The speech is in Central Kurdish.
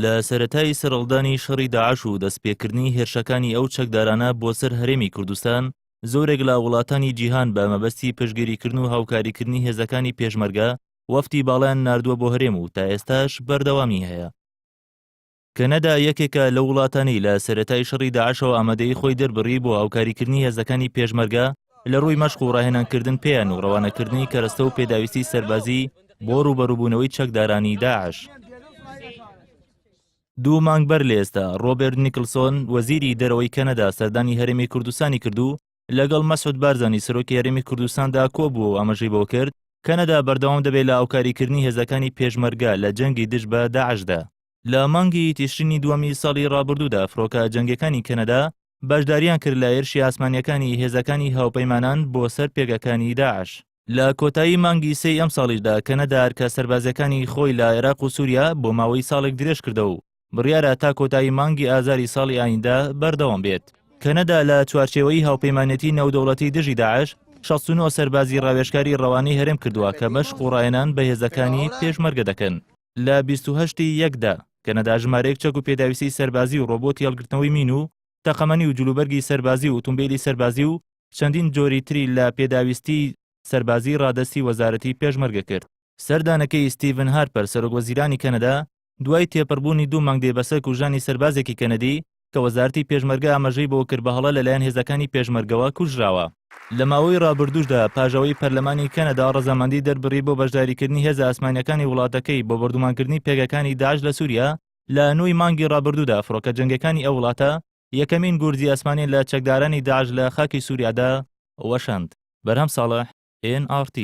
لە سەرەتای سەرەڵدانی شەڕی داعش و دەستپێکردنی هێرشەکانی ئەو چەکدارانە بۆ سەر هەرێمی کوردستان، زۆرێک لە وڵاتانی جیهان بە مەبەستی پشتگیریکردن و هاوکاریکردنی هێزەکانی پێشمەرگە وەفتی باڵیان ناردووە بۆ هەرێم و تا ئێستاش بەردەوامی هەیە. کەنەدا یەکێکە لە وڵاتانی لە سەرەتای شەڕی داعشەوە ئامادەی خۆی دەربڕی بۆ هاوکاریکردنی هێزەکانی پێشمەرگە لە ڕووی مەشق و ڕاهێنانکردن پێیان و ڕەوانەکردنی کەرەستە و پێداویستی سەربازی بۆ ڕوبەڕووبوونەوەی چەکدارانی داعش. 2 مانگ بەر لە ئێستا ڕۆبێرت نیکلسۆن وەزیری دەرەوەی کەنەدا سەردانی هەرێمی کوردستانی کردو لەگەڵ مەسعود بارزانی سەرۆکی هەرێمی کوردستاندا کۆبووە و ئاماژەی بۆ کرد کەنەدا بەردەوام دەبێت لە هاوکاریکردنی هێزەکانی پێشمەرگە لە جەنگی دژ بە داعشدا. لە مانگی تیشرینی دووەمی ساڵی ڕابردوودا فڕۆکە جەنگەکانی کەنەدا بەشداریان کرد لە هێرشی ئاسمانیەکانی هێزەکانی هاوپەیمانان بۆ سەر پێگەکانی داعش. لە کۆتایی مانگی سێی ئەم ساڵیشدا کەنەدا کە سەربازەکانی خۆی لە عێراق و سووریا بۆ ماوەی ساڵێک درێژ کردەوە و بڕیارە تا کۆتایی مانگی ئازاری ساڵی ئایندا بەردەوام بێت. کەنەدا لە چوارچێوەی هاوپەیمانەتی نێودەوڵەتی دژی داعش 69 سەربازی ڕاوێژکاری ڕەوانەی هەرێم کردووە کە مەشق و ڕاهێنان بە هێزەکانی پێشمەرگە دەکەن. لە 28 یەکدا کەنەدا ژمارەیەک چەک و پێداویستی سەربازی و ڕۆبۆتی هەڵگرتنەوەی مین و تەقەمەنی و جلوبەرگی سەربازی و ئۆتۆمبیلی سەربازی و چەندین جۆری تری لە پێداویستی سەربازی ڕادەستی وەزارەتی پێشمەرگە کرد. سەردانەکەی ستیڤن هارپەر سەرۆکوەزیرانی کەنەدا دوای تێپەڕبوونی 2 مانگ دێبەسەر کوژانی سەربازێکی کەنەدی کە وەزارەتی پێشمەرگە ئاماژەی بۆ کرد بە هەڵە لەلایەن هێزەکانی پێشمەرگەوە کوژراوە. لە ماوەی ڕابردووشدا پاژەوەی پەرلەمانی کەنەدا ڕەزامەندی دەربڕی بۆ بەشداریکردنی هێزە ئاسمانیەکانی وڵاتەکەی بۆ بەردوومانکردنی پێگەکانی داعش لە سووریا لە 9 مانگی ڕابردوودا فڕۆکە جەنگەکانی ئەو وڵاتە یەکەمین گورجی ئاسمانی لە چەکدارانی داعش لە خاکی سووریادا وەشاند. بەرهەم ساڵح NRT